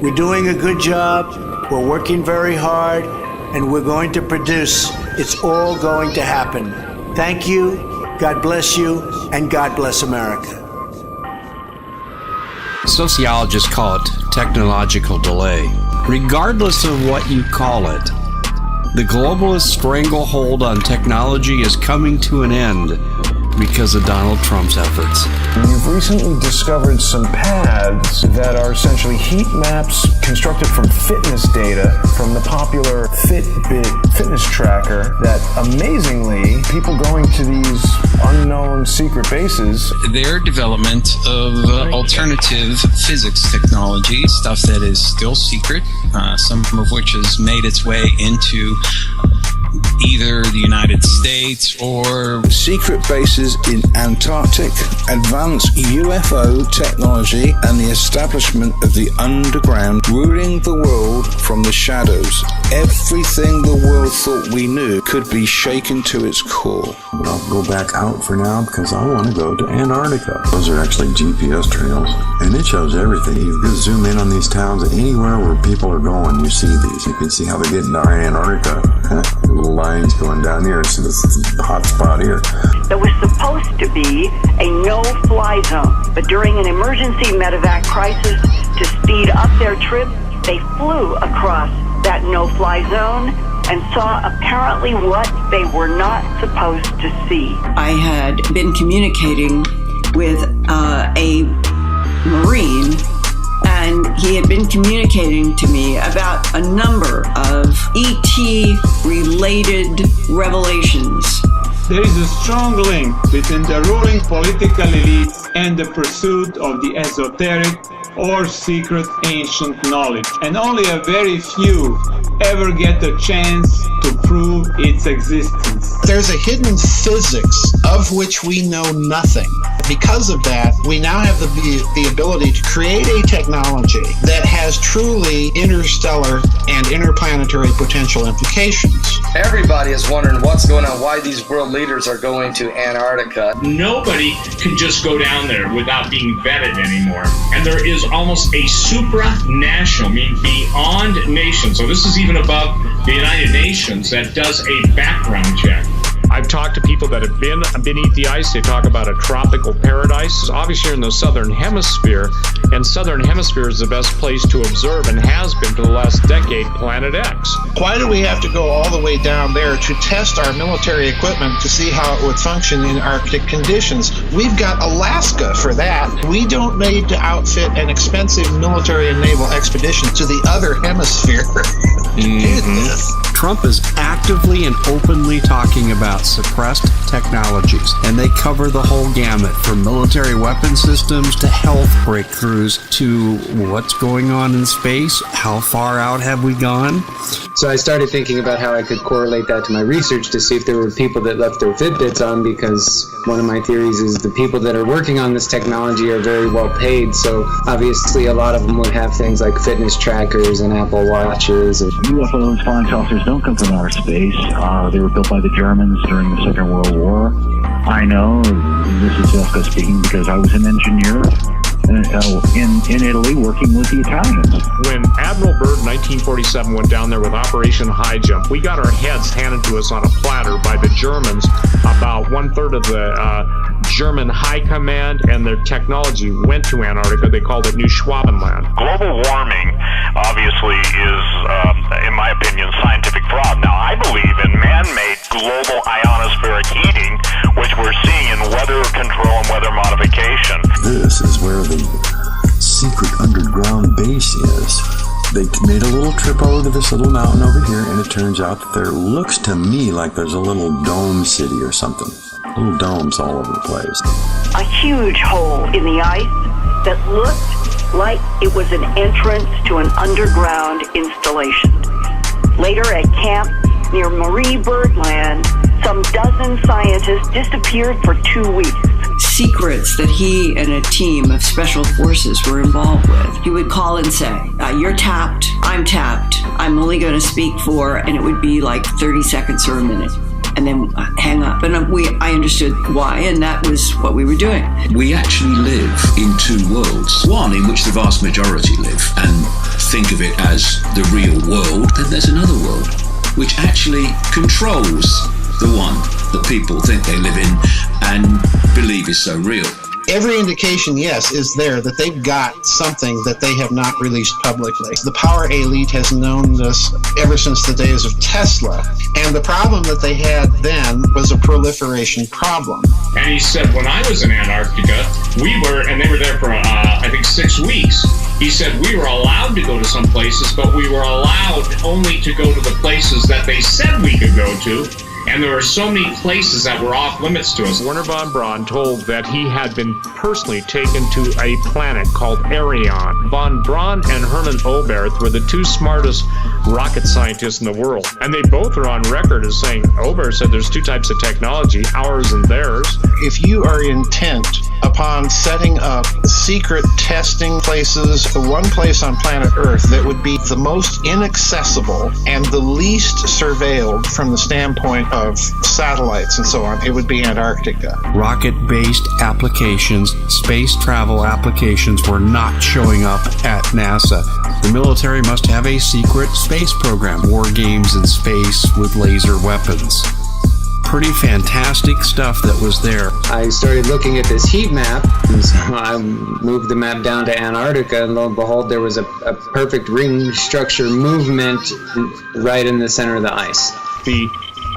We're doing a good job, we're working very hard, and we're going to produce. It's all going to happen. Thank you, God bless you, and God bless America. Sociologists call it technological delay. Regardless of what you call it, the globalist stranglehold on technology is coming to an end because of Donald Trump's efforts. We've recently discovered some paths that are essentially heat maps constructed from fitness data from the popular Fitbit fitness tracker that amazingly people going to these unknown secret bases. Their development of alternative physics technology, stuff that is still secret, some of which has made its way into either the United States or secret bases in Antarctica, advanced UFO technology, and the establishment of the underground, ruling the world from the shadows. Everything the world thought we knew could be shaken to its core. But I'll go back out for now because I want to go to Antarctica. Those are actually GPS trails, and it shows everything. You can zoom in on these towns, and anywhere where people are going, you see these. You can see how they're getting to Antarctica. Little lines going down here, so this is a hot spot here. That was supposed to be a no-fly zone, but during an emergency medevac crisis, to speed up their trip, they flew across that no-fly zone and saw apparently what they were not supposed to see. I had been communicating with a Marine, and he had been communicating to me about a number of ET-related revelations. There is a strong link between the ruling political elite and the pursuit of the esoteric or secret ancient knowledge, and only a very few ever get the chance to prove its existence. There's a hidden physics of which we know nothing. Because of that, we now have the ability to create a technology that has truly interstellar and interplanetary potential implications. Everybody is wondering what's going on, why these world leaders are going to Antarctica. Nobody can just go down there without being vetted anymore. And there is almost a supranational, meaning beyond nations. So this is even above the United Nations that does a background check. I've talked to people that have been beneath the ice. They talk about a tropical paradise. Obviously, you're in the southern hemisphere, and southern hemisphere is the best place to observe and has been for the last decade Planet X. Why do we have to go all the way down there to test our military equipment to see how it would function in Arctic conditions? We've got Alaska for that. We don't need to outfit an expensive military and naval expedition to the other hemisphere to do this. Trump is actively and openly talking about suppressed technologies, and they cover the whole gamut from military weapon systems to health breakthroughs to what's going on in space. How far out have we gone? So I started thinking about how I could correlate that to my research to see if there were people that left their Fitbits on, because one of my theories is the people that are working on this technology are very well paid. So obviously a lot of them would have things like fitness trackers and Apple Watches. And UFOs, flying saucers, don't come from outer space. They were built by the Germans during the Second World War. I know, this is Jessica speaking, because I was an engineer in Italy working with the Italians. When Admiral Byrd in 1947 went down there with Operation High Jump, we got our heads handed to us on a platter by the Germans. About 1/3 of the German High Command and their technology went to Antarctica. They called it New Schwabenland. Global warming, obviously, is, in my opinion, scientific fraud. Now, I believe in man-made global ionospheric heating, which we're seeing in weather control and weather modification. This is where the secret underground base is. They made a little trip over to this little mountain over here, and it turns out that there looks to me like there's a little dome city or something. Little domes all over the place. A huge hole in the ice that looked like it was an entrance to an underground installation. Later at camp near Marie Birdland, some dozen scientists disappeared for 2 weeks. Secrets that he and a team of special forces were involved with. He would call and say, you're tapped, I'm only going to speak for, and it would be like 30 seconds or a minute, and then hang up. And I understood why, and that was what we were doing. We actually live in two worlds. One in which the vast majority live, and think of it as the real world, then there's another world which actually controls the one that people think they live in and believe is so real. Every indication, yes, is there that they've got something that they have not released publicly. The power elite has known this ever since the days of Tesla. And the problem that they had then was a proliferation problem. And he said, when I was in Antarctica, and they were there for, I think, 6 weeks. He said we were allowed to go to some places, but we were allowed only to go to the places that they said we could go to. And there were so many places that were off limits to us. Wernher von Braun told that he had been personally taken to a planet called Arion. Von Braun and Hermann Oberth were the two smartest rocket scientists in the world. And they both are on record as saying, Oberth said there's two types of technology, ours and theirs. If you are intent upon setting up secret testing places, the one place on planet Earth that would be the most inaccessible and the least surveilled from the standpoint of satellites and so on, it would be Antarctica. Rocket-based applications, space travel applications were not showing up at NASA. The military must have a secret space program, war games in space with laser weapons. Pretty fantastic stuff that was there. I started looking at this heat map, and so I moved the map down to Antarctica, and lo and behold, there was a perfect ring structure movement right in the center of the ice. The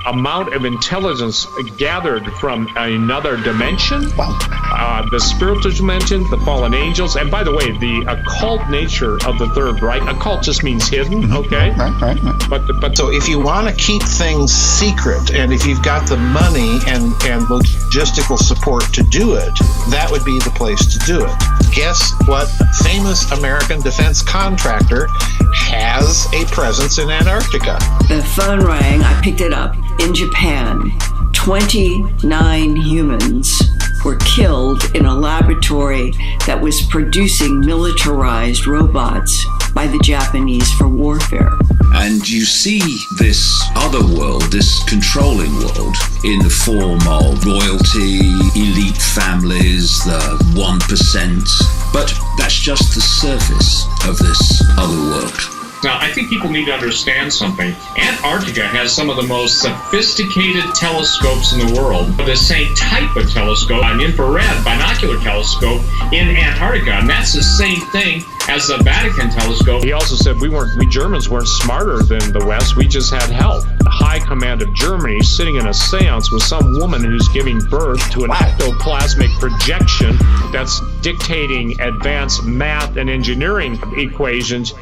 amount of intelligence gathered from another dimension, the spiritual dimension, the fallen angels, and by the way, the occult nature of the Third Reich. Occult just means hidden, okay? Right. But so if you want to keep things secret, and if you've got the money and logistical support to do it, that would be the place to do it. Guess what famous American defense contractor has a presence in Antarctica? The phone rang. I picked it up. In Japan, 29 humans were killed in a laboratory that was producing militarized robots by the Japanese for warfare. And you see this other world, this controlling world, in the form of royalty, elite families, the 1%. But that's just the surface of this other world. Now, I think people need to understand something. Antarctica has some of the most sophisticated telescopes in the world. The same type of telescope, an infrared binocular telescope in Antarctica, and that's the same thing as the Vatican telescope. He also said we Germans weren't smarter than the West, we just had help. The high command of Germany sitting in a seance with some woman who's giving birth to an ectoplasmic projection that's dictating advanced math and engineering equations